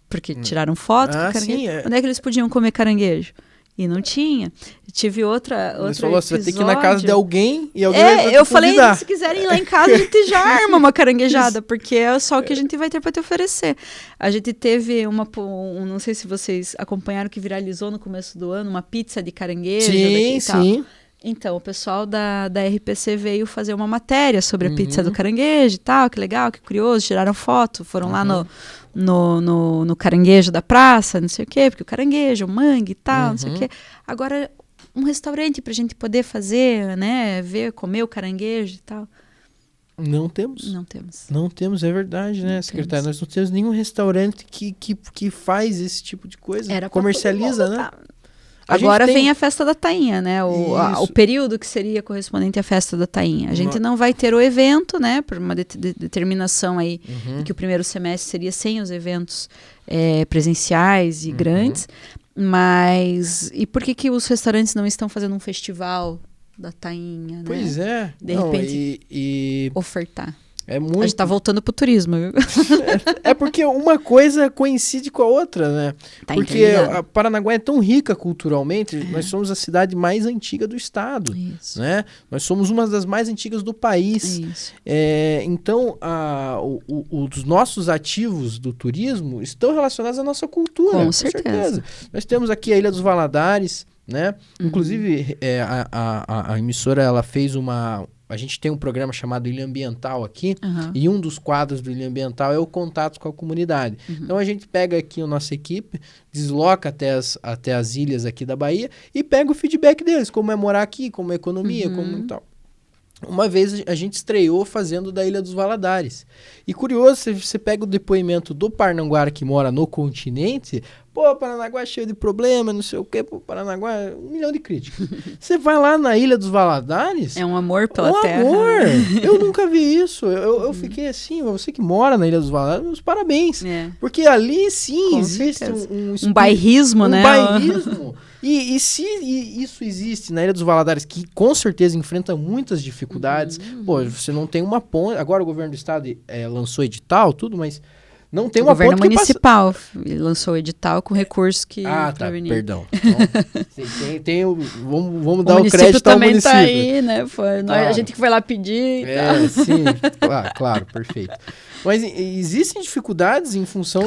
Porque tiraram foto do caranguejo. Onde é que eles podiam comer caranguejo? E não tinha. Tive outro Você falou, você vai ter que ir na episódio. casa de alguém e alguém vai te Eu falei, convidar. se quiserem ir lá em casa, a gente já arma uma caranguejada, porque é só o que a gente vai ter para te oferecer. A gente teve não sei se vocês acompanharam, que viralizou no começo do ano, uma pizza de caranguejo. Sim, e tal. sim. Então, o pessoal da RPC veio fazer uma matéria sobre a pizza do caranguejo e tal, que legal, que curioso, tiraram foto, foram lá no caranguejo da praça, não sei o quê, porque o caranguejo, o mangue e tal, não sei o quê. Agora, um restaurante pra gente poder fazer, né, comer o caranguejo e tal. Não temos. Não temos. Não temos, é verdade, né, secretária? Nós não temos nenhum restaurante que faz esse tipo de coisa, comercializa, né? Agora vem a festa da tainha, né? O período que seria correspondente à festa da tainha. A gente não vai ter o evento, né? Por uma determinação aí, que o primeiro semestre seria sem os eventos presenciais e grandes. Mas e por que os restaurantes não estão fazendo um festival da tainha, né? Pois é. De repente, ofertar. É muito... A gente tá voltando pro turismo, viu? É porque uma coisa coincide com a outra, né? Tá porque a Paranaguá é tão rica culturalmente, nós somos a cidade mais antiga do estado, né? Nós somos uma das mais antigas do país. Então, os nossos ativos do turismo estão relacionados à nossa cultura. Com certeza. Nós temos aqui a Ilha dos Valadares, né? Inclusive, a emissora, ela fez a gente tem um programa chamado Ilha Ambiental aqui, e um dos quadros do Ilha Ambiental é o contato com a comunidade. Então a gente pega aqui a nossa equipe, desloca até as ilhas aqui da Bahia e pega o feedback deles, como é morar aqui, como é economia, como tal. Uma vez a gente estreou fazendo da Ilha dos Valadares. E curioso, você pega o depoimento do Paranaguá que mora no continente, pô, Paranaguá é cheio de problema, não sei o quê, pô, Paranaguá é 1 milhão de críticas. Você vai lá na Ilha dos Valadares... É um amor pela terra. Amor! Eu nunca vi isso. Eu fiquei assim, você que mora na Ilha dos Valadares, meus parabéns. Porque ali sim Com existe certeza. um bairrismo, né? Um bairrismo. E se isso existe na Ilha dos Valadares, que com certeza enfrenta muitas dificuldades, pô, você não tem uma ponte... Agora o governo do estado lançou edital, tudo, mas não tem uma ponte que O governo municipal lançou o edital com recurso que... tá, perdão. Então, vamos dar o crédito ao também município. Tá aí, né? A gente que foi lá pedir e tal. Sim, claro, perfeito. Mas existem dificuldades em função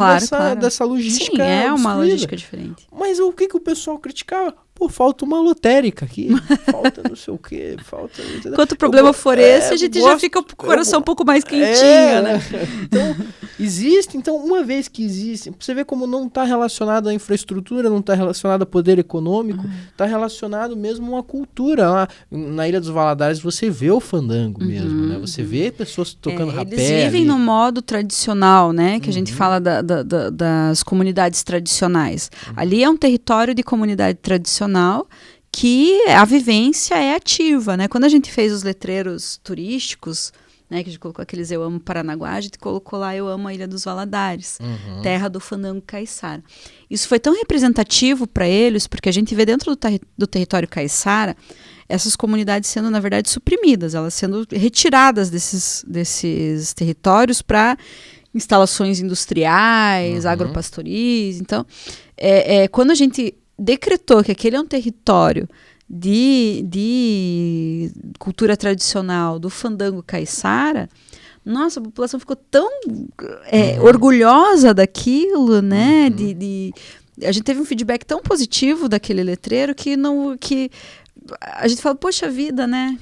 dessa logística. Sim, é uma destruída. logística diferente. Mas o que o pessoal criticava? Pô, falta uma lotérica aqui, falta não sei o quê, falta... Quanto problema for esse, a gente já fica com o coração um pouco mais quentinho, né? Então, existe, uma vez que existe, você vê como não está relacionado à infraestrutura, não está relacionado a poder econômico, está relacionado mesmo à cultura. Lá na Ilha dos Valadares você vê o fandango mesmo, né? Você vê pessoas tocando rapé. Eles vivem no modo tradicional, né? Que a gente fala das comunidades tradicionais. Ali é um território de comunidade tradicional que a vivência é ativa, né? Quando a gente fez os letreiros turísticos, né, que a gente colocou aqueles Eu Amo Paranaguá, a gente colocou lá Eu Amo a Ilha dos Valadares, terra do fandango caiçara. Isso foi tão representativo para eles, porque a gente vê dentro do território caiçara essas comunidades sendo, na verdade, suprimidas, elas sendo retiradas desses territórios para instalações industriais, agropastoris. Então, quando a gente decretou que aquele é um território de cultura tradicional do fandango caiçara, nossa, a população ficou tão orgulhosa daquilo, né? A gente teve um feedback tão positivo daquele letreiro que a gente fala, poxa vida, né?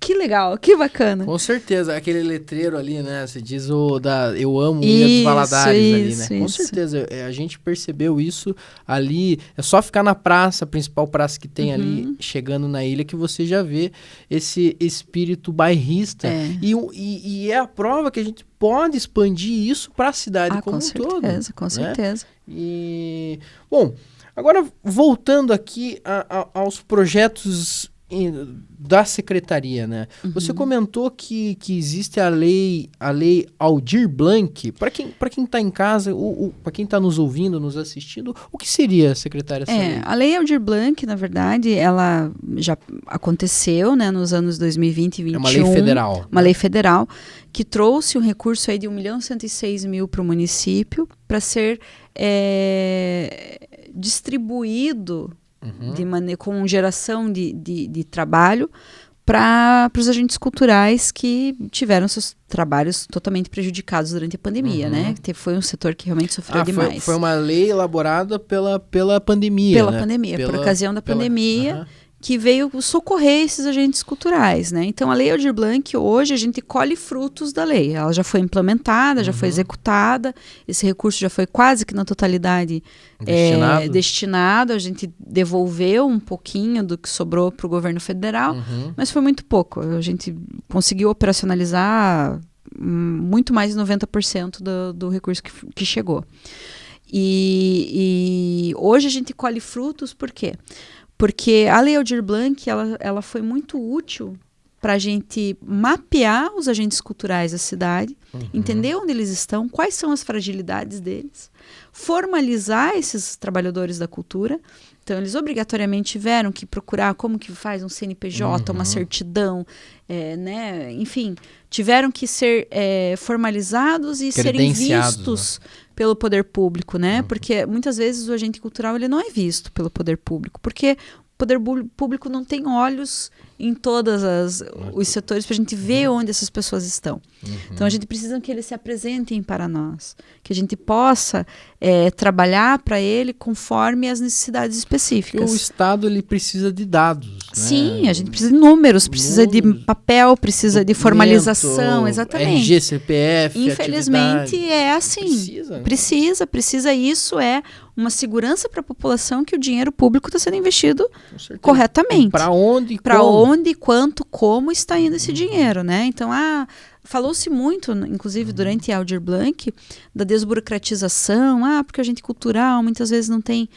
Que legal, que bacana. Com certeza, aquele letreiro ali, né? Você diz Eu Amo Ilha dos Valadares ali, né? Com certeza, a gente percebeu isso ali. É só ficar na praça, a principal praça que tem ali, chegando na ilha, que você já vê esse espírito bairrista. E é a prova que a gente pode expandir isso para a cidade como um todo. Com certeza. E, bom, agora voltando aqui aos projetos da secretaria, né? Você comentou que existe a lei Aldir Blanc. Para quem está em casa, para quem está nos ouvindo, nos assistindo, o que seria, secretária, essa lei? A lei Aldir Blanc, na verdade, ela já aconteceu, né, nos anos 2020 e 2021. É uma lei federal. Uma lei federal que trouxe um recurso aí de 1.106.000 para o município para ser distribuído com geração de trabalho para os agentes culturais que tiveram seus trabalhos totalmente prejudicados durante a pandemia, né? Foi um setor que realmente sofreu demais. Foi uma lei elaborada pela pandemia, Pela né? pandemia, por ocasião da pandemia, que veio socorrer esses agentes culturais, né? Então, a Lei Aldir Blanc, hoje, a gente colhe frutos da lei. Ela já foi implementada, já foi executada, esse recurso já foi quase que na totalidade destinado. A gente devolveu um pouquinho do que sobrou para o governo federal, mas foi muito pouco. A gente conseguiu operacionalizar muito mais de 90% do recurso que chegou. E hoje a gente colhe frutos, por quê? Porque a Lei Aldir Blanc, ela foi muito útil para a gente mapear os agentes culturais da cidade, entender onde eles estão, quais são as fragilidades deles, formalizar esses trabalhadores da cultura. Então, eles obrigatoriamente tiveram que procurar como que faz um CNPJ, uma certidão, né? Enfim, tiveram que ser formalizados e serem vistos, né, pelo poder público, né? Porque muitas vezes o agente cultural ele não é visto pelo poder público, porque o poder público não tem olhos em todos os setores para a gente ver onde essas pessoas estão. Então, a gente precisa que eles se apresentem para nós, que a gente possa trabalhar para ele conforme as necessidades específicas. Porque o Estado ele precisa de dados, né? Sim, a gente precisa de números, precisa de papel, precisa de formalização, exatamente. RG, CPF, infelizmente atividade. É assim. Precisa, né? Precisa. Isso é uma segurança para a população que o dinheiro público está sendo investido corretamente. Para onde, quanto, como está indo esse dinheiro, né? Então, falou-se muito, inclusive durante a Aldir Blanc, da desburocratização, porque o agente cultural muitas vezes não tem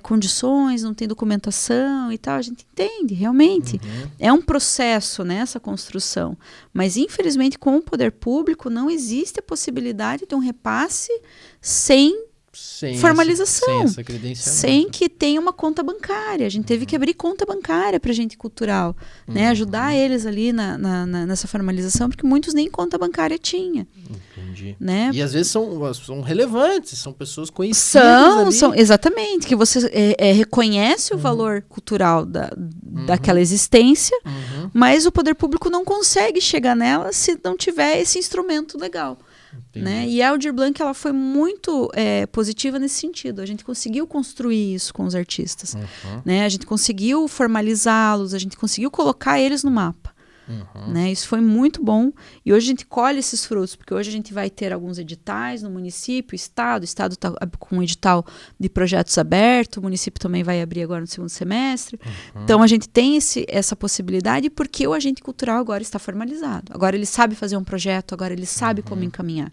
condições, não tem documentação e tal. A gente entende, realmente. É um processo, né, essa construção. Mas, infelizmente, com o poder público, não existe a possibilidade de um repasse sem formalização, sem essa credenciamento, sem que tenha uma conta bancária. A gente teve que abrir conta bancária para gente cultural, né? Ajudar eles ali nessa formalização, porque muitos nem conta bancária tinha. Entendi. Né? E às vezes são relevantes, são pessoas conhecidas. São exatamente, que você reconhece o valor cultural daquela existência, mas o poder público não consegue chegar nela se não tiver esse instrumento legal. Né? E a Aldir Blanc ela foi muito positiva nesse sentido. A gente conseguiu construir isso com os artistas. Né? A gente conseguiu formalizá-los, a gente conseguiu colocar eles no mapa. Né? Isso foi muito bom. E hoje a gente colhe esses frutos, porque hoje a gente vai ter alguns editais no município, o Estado está com um edital de projetos aberto, o município também vai abrir agora no segundo semestre. Então a gente tem essa possibilidade porque o agente cultural agora está formalizado. Agora ele sabe fazer um projeto, agora ele sabe como encaminhar.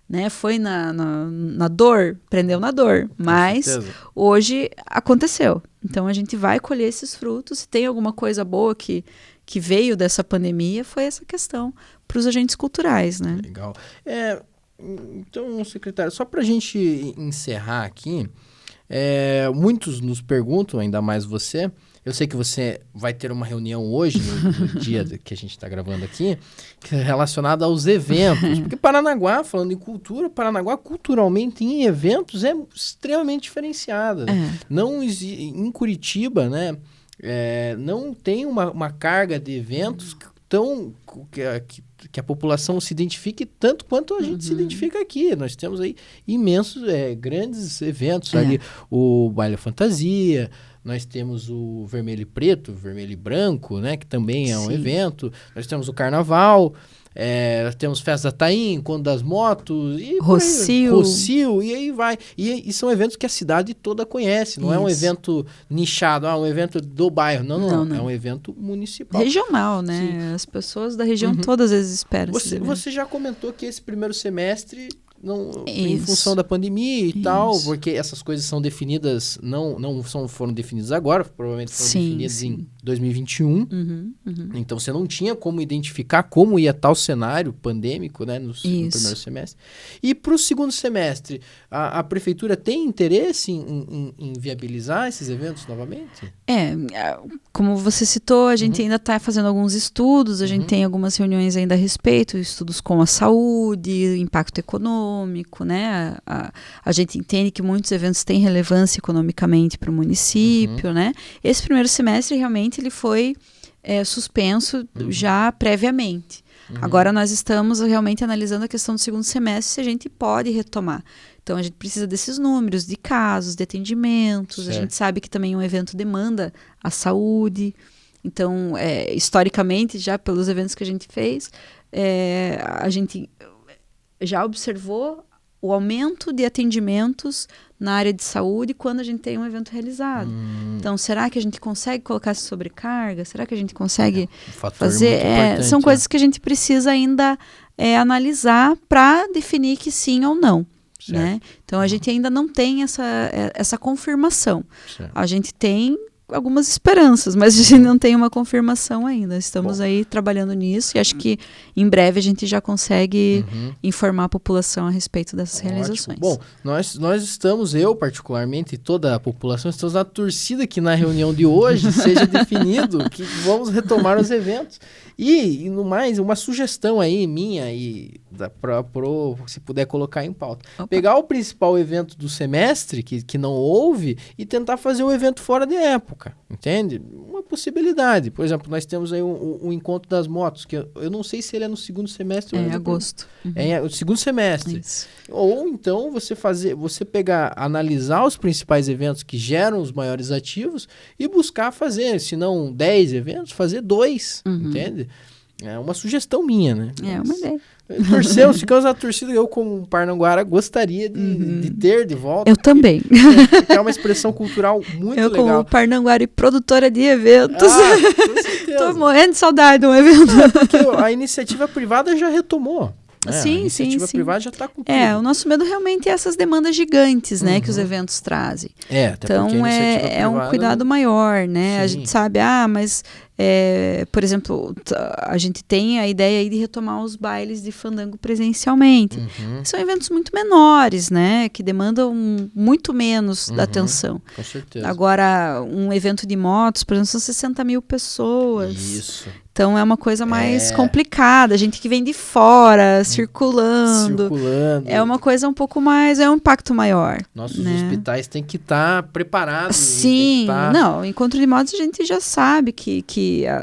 Né? Foi na dor, prendeu na dor, mas hoje aconteceu. Então a gente vai colher esses frutos. Se tem alguma coisa boa que veio dessa pandemia, foi essa questão para os agentes culturais, né? Legal. Então, secretário, só para a gente encerrar aqui, muitos nos perguntam, ainda mais você, eu sei que você vai ter uma reunião hoje, no dia que a gente está gravando aqui, relacionada aos eventos. Porque Paranaguá, falando em cultura, Paranaguá culturalmente em eventos é extremamente diferenciada. Não em Curitiba, né? Não tem uma carga de eventos que a população se identifique tanto quanto a gente se identifica aqui. Nós temos aí imensos, grandes eventos. Ali o Baile Fantasia, nós temos o Vermelho e Preto, Vermelho e Branco, né, que também é um evento. Nós temos o Carnaval. Temos Festa da Taim, Encontro das Motos, e Rocio, e aí vai. E são eventos que a cidade toda conhece, não é um evento nichado, um evento do bairro, não. É um evento municipal. Regional, né? Sim. As pessoas da região todas as vezes esperam. Você já comentou que esse primeiro semestre, em função da pandemia e tal, porque essas coisas são definidas, não foram definidas agora, provavelmente foram definidas em 2021. Então você não tinha como identificar como ia estar o cenário pandêmico, né, no primeiro semestre. E para o segundo semestre, a prefeitura tem interesse em viabilizar esses eventos novamente? Como você citou, a gente ainda está fazendo alguns estudos, a gente tem algumas reuniões ainda a respeito, estudos com a saúde, impacto econômico, né? A gente entende que muitos eventos têm relevância economicamente para o município, né? Esse primeiro semestre realmente ele foi suspenso já previamente. Agora nós estamos realmente analisando a questão do segundo semestre, se a gente pode retomar. Então a gente precisa desses números de casos, de atendimentos, a gente sabe que também um evento demanda a saúde. Então, historicamente, já pelos eventos que a gente fez, a gente já observou o aumento de atendimentos na área de saúde quando a gente tem um evento realizado. Então, será que a gente consegue colocar essa sobrecarga? Será que a gente consegue fazer? São coisas que a gente precisa ainda analisar para definir que sim ou não. Né? Então, a gente ainda não tem essa confirmação. A gente tem algumas esperanças, mas a gente não tem uma confirmação ainda. Estamos aí trabalhando nisso e acho que em breve a gente já consegue informar a população a respeito dessas realizações. Bom, nós estamos, eu particularmente e toda a população, estamos na torcida que na reunião de hoje seja definido que vamos retomar os eventos. E no mais, uma sugestão aí minha e da Pro, se puder colocar em pauta. Pegar o principal evento do semestre, que não houve, e tentar fazer o evento fora de época, entende? Uma possibilidade. Por exemplo, nós temos aí um encontro das motos, que eu não sei se ele é no segundo semestre ou em agosto. É o segundo semestre. Isso. Ou então você pegar, analisar os principais eventos que geram os maiores ativos e buscar fazer, se não 10 eventos, fazer 2, entende? É uma sugestão minha, né? Uma ideia. Ficamos na torcida, eu como Parnanguara gostaria de ter de volta. Eu também. Porque é uma expressão cultural muito legal. Eu como Parnanguara e produtora de eventos, com certeza. Tô morrendo de saudade de um evento. Porque a iniciativa privada já retomou. Sim, a iniciativa sim. privada já está com tudo. O nosso medo realmente é essas demandas gigantes, né, que os eventos trazem. Até então porque a iniciativa privada... um cuidado maior, né? Sim. A gente sabe, mas por exemplo, a gente tem a ideia aí de retomar os bailes de fandango presencialmente. São eventos muito menores, né, que demandam muito menos da atenção. Com certeza. Agora, um evento de motos, por exemplo, são 60 mil pessoas. Isso. Então é uma coisa mais complicada, gente que vem de fora, circulando. É uma coisa um pouco mais, é um impacto maior. Nossos hospitais têm que estar preparados. Sim, não, encontro de motos a gente já sabe que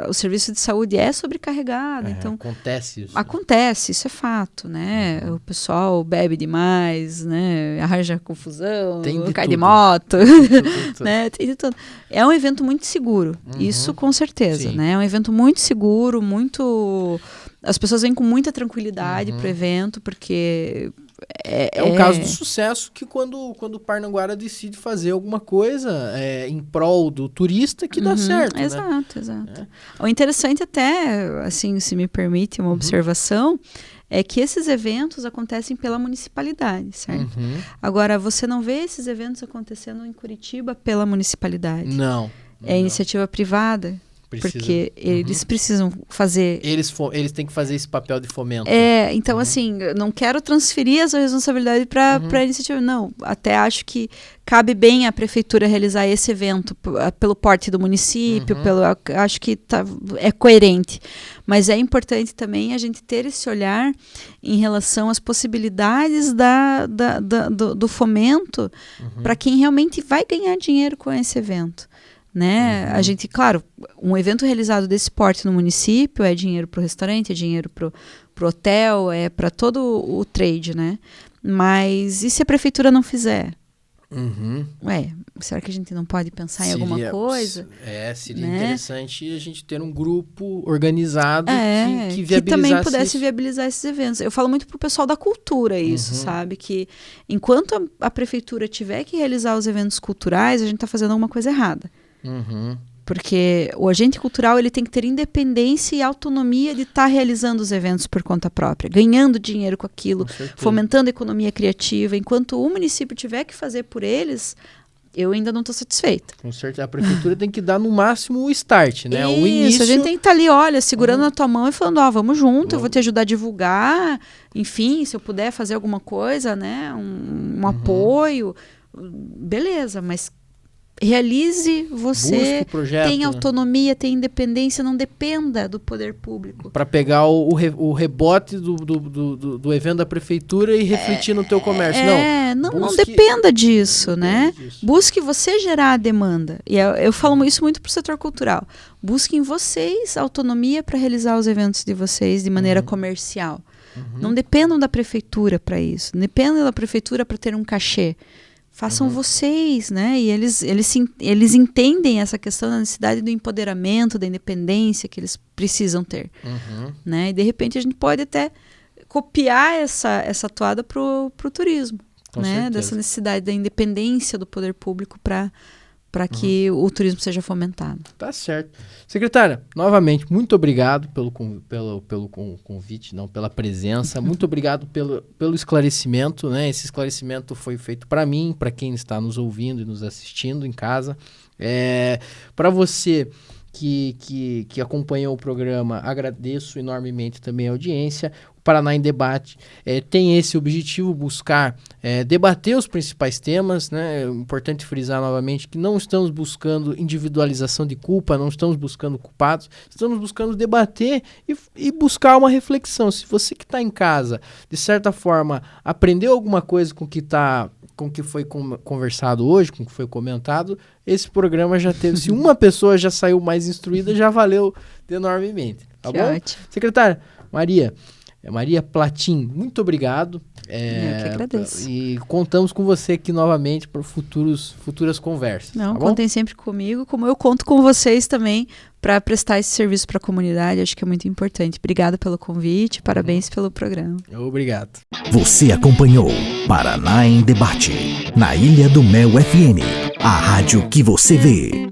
o serviço de saúde é sobrecarregado. Então, acontece isso. Acontece, isso é fato, né? O pessoal bebe demais, né? Arranja confusão, cai de moto, né? Tem de tudo. É um evento muito seguro, isso com certeza, né? É um evento muito seguro, muito... As pessoas vêm com muita tranquilidade pro evento, porque... É um caso de sucesso que quando o Parnanguara decide fazer alguma coisa em prol do turista que dá certo, exato, né? Exato. O interessante até, assim, se me permite uma observação, é que esses eventos acontecem pela municipalidade, certo? Agora, você não vê esses eventos acontecendo em Curitiba pela municipalidade. Não. É iniciativa privada. Porque eles precisam fazer... Eles têm que fazer esse papel de fomento. Então, assim, não quero transferir essa responsabilidade para a iniciativa. Não, até acho que cabe bem a prefeitura realizar esse evento pelo porte do município, acho que é coerente. Mas é importante também a gente ter esse olhar em relação às possibilidades do fomento para quem realmente vai ganhar dinheiro com esse evento. Né? A gente, claro, um evento realizado desse porte no município é dinheiro para o restaurante, é dinheiro para o hotel, é para todo o trade, né? Mas e se a prefeitura não fizer? Será que a gente não pode pensar em alguma coisa? Seria interessante a gente ter um grupo organizado que viabilizasse que também pudesse viabilizar esses eventos. Eu falo muito pro pessoal da cultura isso, sabe? Que enquanto a prefeitura tiver que realizar os eventos culturais, a gente está fazendo alguma coisa errada. Porque o agente cultural ele tem que ter independência e autonomia de estar realizando os eventos por conta própria, ganhando dinheiro com aquilo, fomentando a economia criativa. Enquanto o município tiver que fazer por eles eu ainda não estou satisfeita. Com certeza, a prefeitura tem que dar no máximo o start, né? Isso, O início. A gente tem que estar ali, olha, segurando na tua mão e falando, vamos junto, eu vou te ajudar a divulgar, enfim, se eu puder fazer alguma coisa, né? Um apoio, beleza, mas realize você, projeto, tem né? autonomia, tem independência, não dependa do poder público. Para pegar o rebote do evento da prefeitura e refletir no teu comércio. Não dependa disso, né? Busque você gerar a demanda. E eu falo isso muito para o setor cultural. Busquem vocês autonomia para realizar os eventos de vocês de maneira comercial. Não dependam da prefeitura para isso. Não dependam da prefeitura para ter um cachê. Façam vocês, né? E eles entendem essa questão da necessidade do empoderamento, da independência que eles precisam ter. Né? E de repente a gente pode até copiar essa toada pro turismo. Né? Dessa necessidade da independência do poder público para que o turismo seja fomentado. Tá certo. Secretária, novamente, muito obrigado pelo convite, pela presença. Muito obrigado pelo esclarecimento, né? Esse esclarecimento foi feito para mim, para quem está nos ouvindo e nos assistindo em casa. Para você que acompanhou o programa, agradeço enormemente também a audiência. O Paraná em Debate tem esse objetivo, buscar debater os principais temas, né? É importante frisar novamente que não estamos buscando individualização de culpa, não estamos buscando culpados, estamos buscando debater e buscar uma reflexão. Se você que está em casa, de certa forma, aprendeu alguma coisa com o que foi conversado hoje, com o que foi comentado, esse programa já teve. Se uma pessoa já saiu mais instruída, já valeu enormemente. Tá bom? Ótimo. Secretária, Maria Platin, muito obrigado. Eu que agradeço. E contamos com você aqui novamente para futuras conversas. Não, tá contem sempre comigo, como eu conto com vocês também para prestar esse serviço para a comunidade. Acho que é muito importante. Obrigada pelo convite, parabéns pelo programa. Obrigado. Você acompanhou Paraná em Debate, na Ilha do Mel FM, a rádio que você vê.